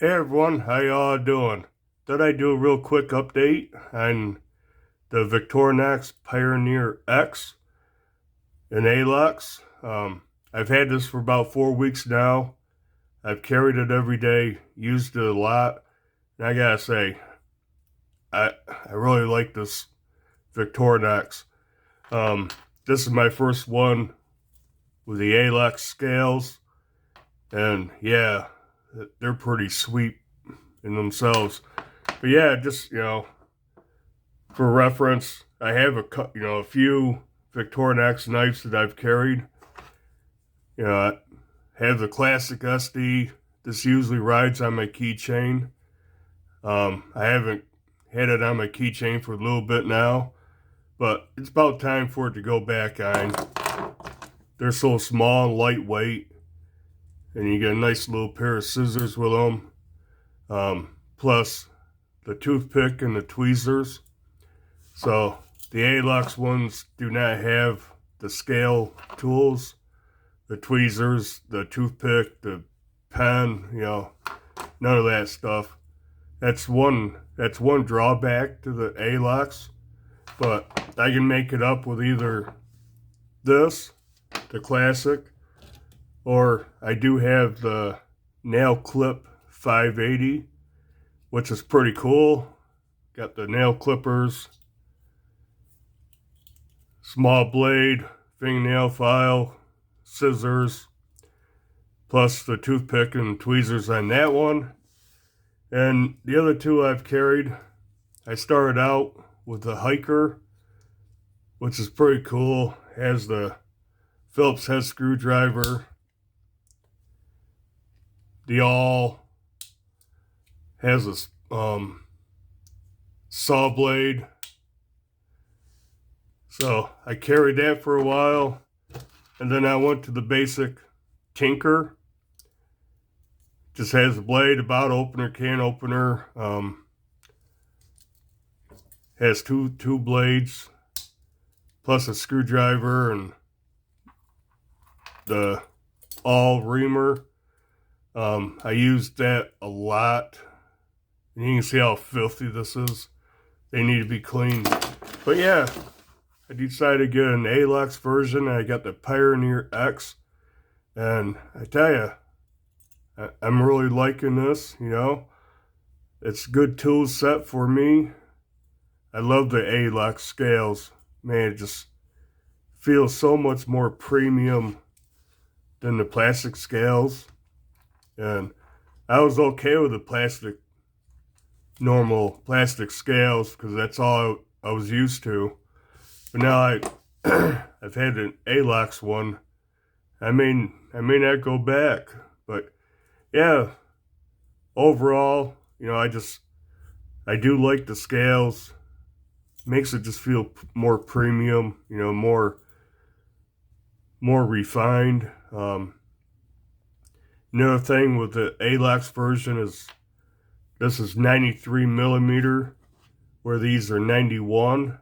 Hey everyone, how y'all doing? Thought I'd do a real quick update on the Victorinox Pioneer X and Alox. I've had this for about 4 weeks now. I've carried it every day, used it a lot, and I gotta say, I really like this Victorinox. Um, this is my first one with the Alox scales, and yeah, they're pretty sweet in themselves. But yeah, just for reference, I have a few Victorinox knives that I've carried. I have the classic SD. This usually rides on my keychain. I haven't had it on my keychain for a little bit now, but it's about time for it to go back on. They're so small and lightweight, and you get a nice little pair of scissors with them. Plus the toothpick and the tweezers. So the Alox ones do not have the scale tools, the tweezers, the toothpick, the pen, none of that stuff. That's one drawback to the Alox, but I can make it up with either this, the classic, or I do have the nail clip 580, which is pretty cool. Got the nail clippers, small blade, fingernail file, scissors, plus the toothpick and tweezers on that one. And the other two I've carried, I started out with the hiker, which is pretty cool. Has the Phillips head screwdriver, the awl, has a saw blade. So I carried that for a while, and then I went to the basic tinker. Just has a blade, a bottle opener, can opener. Has two blades, plus a screwdriver and the awl reamer. I used that a lot, and you can see how filthy this is. They need to be cleaned. But yeah, I decided to get an Alox version. I got the Pioneer X, and I tell you, I'm really liking this. It's a good tool set for me. I love the Alox scales. Man, it just feels so much more premium than the plastic scales. And I was okay with the normal plastic scales, because that's all I was used to. But now I've had an Alox one. I may not go back, but yeah, overall, I do like the scales. Makes it just feel more premium, more refined. Another thing with the Alox version is this is 93 millimeter, where these are 91.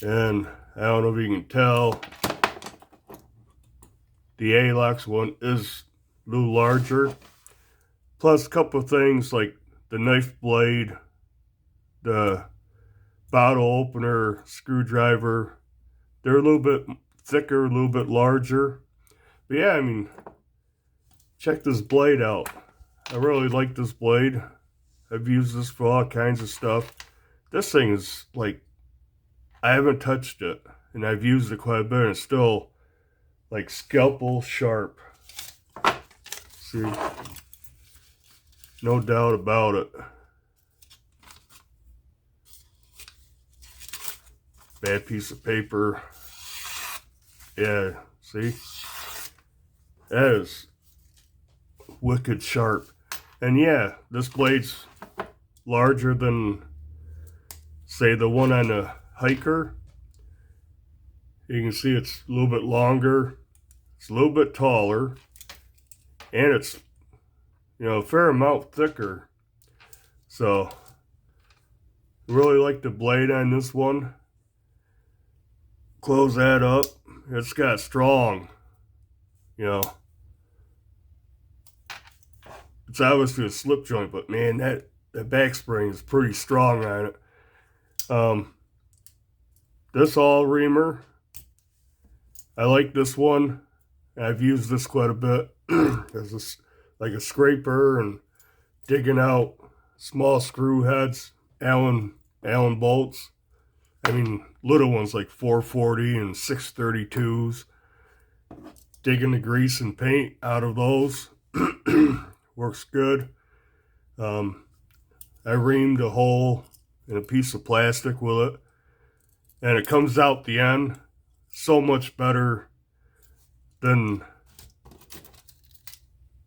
And I don't know if you can tell, the Alox one is a little larger. Plus a couple of things like the knife blade, the bottle opener, screwdriver, they're a little bit thicker, a little bit larger. But yeah, check this blade out. I really like this blade. I've used this for all kinds of stuff. This thing is like, I haven't touched it, and I've used it quite a bit, and it's still like scalpel sharp. See? No doubt about it. Bad piece of paper. Yeah, see? That is wicked sharp. And yeah, this blade's larger than, say, the one on the hiker. You can see it's a little bit longer. It's a little bit taller. And it's, a fair amount thicker. So, really like the blade on this one. Close that up. It's got strong, It's obviously a slip joint, but man, that back spring is pretty strong on it. This all reamer, I like this one. I've used this quite a bit as like a scraper and digging out small screw heads, Allen bolts. I mean, little ones like 440 and 632s. Digging the grease and paint out of those works good. I reamed a hole in a piece of plastic with it, and it comes out the end so much better than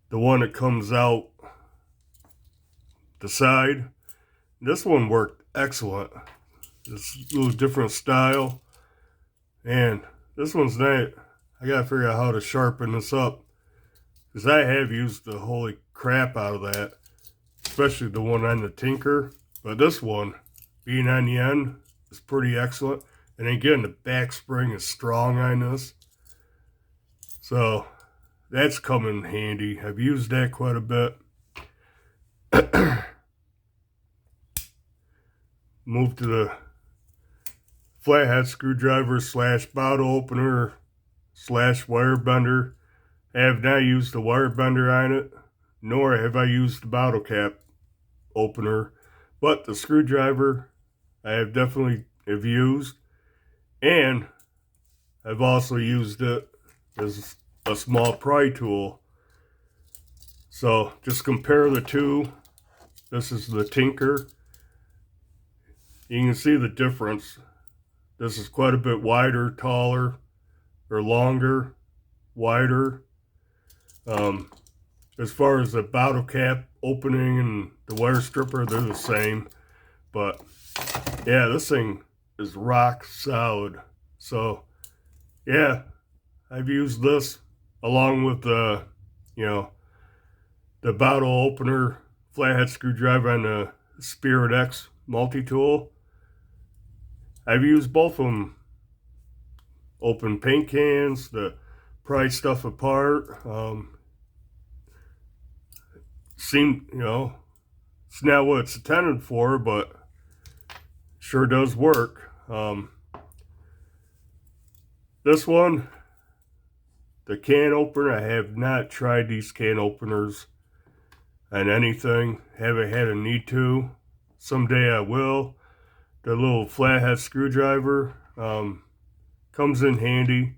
the one that comes out the side. This one worked excellent. It's a little different style, and this one's not. I gotta figure out how to sharpen this up, because I have used the holy crap out of that, especially the one on the Tinker. But this one, being on the end, is pretty excellent. And again, the back spring is strong on this, so that's come in handy. I've used that quite a bit. Move to the flathead screwdriver slash bottle opener slash wire bender. I have not used the wire bender on it, nor have I used the bottle cap opener, but the screwdriver I have definitely used, and I've also used it as a small pry tool. So just compare the two. This is the Tinker. You can see the difference. This is quite a bit wider, taller, or longer, wider. As far as the bottle cap opening and the wire stripper, they're the same. But yeah, this thing is rock solid. So yeah, I've used this along with the, the bottle opener flathead screwdriver on the Spirit X multi-tool. I've used both of them. Open paint cans, the pry stuff apart. It's not what it's intended for, but sure does work. This one, the can opener, I have not tried these can openers on anything. Haven't had a need to. Someday I will. The little flathead screwdriver comes in handy.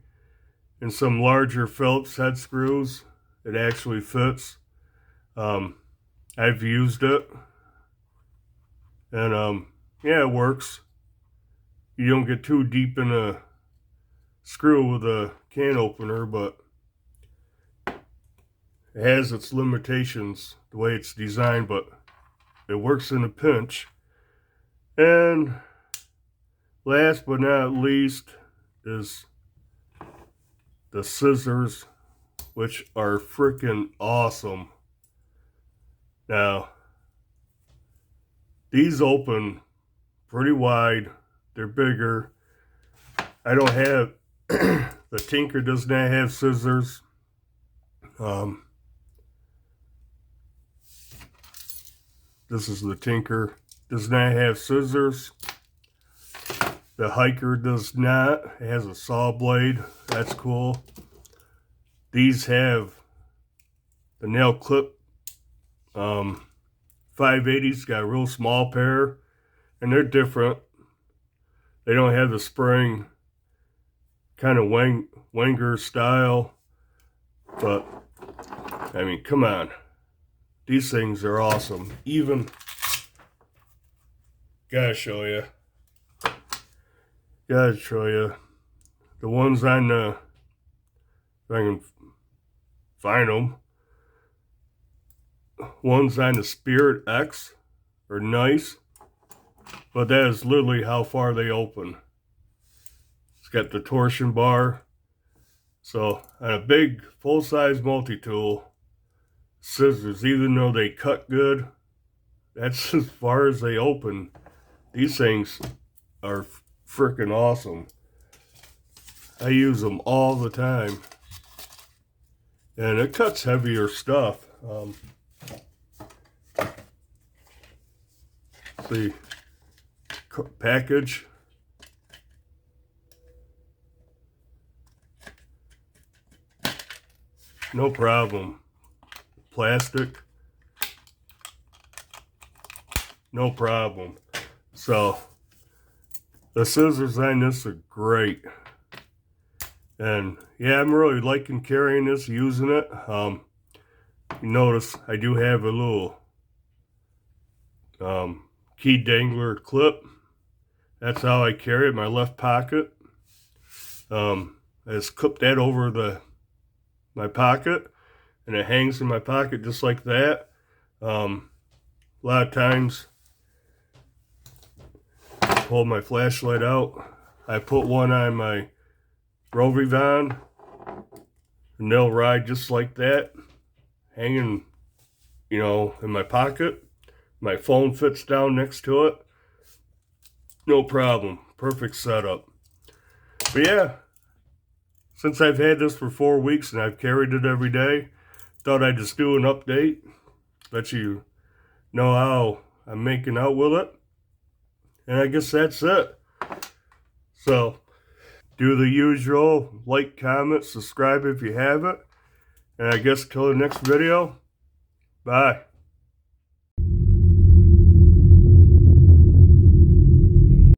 In some larger Phillips head screws, it actually fits. I've used it, and yeah, it works. You don't get too deep in a screw with a can opener, but it has its limitations the way it's designed, but it works in a pinch. And last but not least is the scissors, which are freaking awesome. Now, these open pretty wide. They're bigger. I don't have, the Tinker does not have scissors. This is the Tinker. Does not have scissors. The Hiker does not. It has a saw blade. That's cool. These have the nail clip 580s, got a real small pair, and they're different. They don't have the spring kind of Wenger style, but I mean, come on. These things are awesome. Even, gotta show you. Gotta show you. The ones on the, if I can find them, ones on the Spirit X are nice, but that is literally how far they open. It's got the torsion bar. So on a big full-size multi-tool, scissors, even though they cut good, that's as far as they open. These things are freaking awesome. I use them all the time. And it cuts heavier stuff. See, package. No problem. Plastic. No problem. So, the scissors on this are great. And yeah, I'm really liking carrying this, using it. You notice I do have a little key dangler clip. That's how I carry it in my left pocket. I just clip that over my pocket, and it hangs in my pocket just like that. A lot of times, I pull my flashlight out. I put one on my Rovivon, and they'll ride just like that, hanging, you know, in my pocket. My phone fits down next to it. No problem. Perfect setup. But yeah, since I've had this for 4 weeks and I've carried it every day, thought I'd just do an update, let you know how I'm making out with it. And I guess that's it. So, do the usual, like, comment, subscribe if you haven't. And I guess till the next video, bye.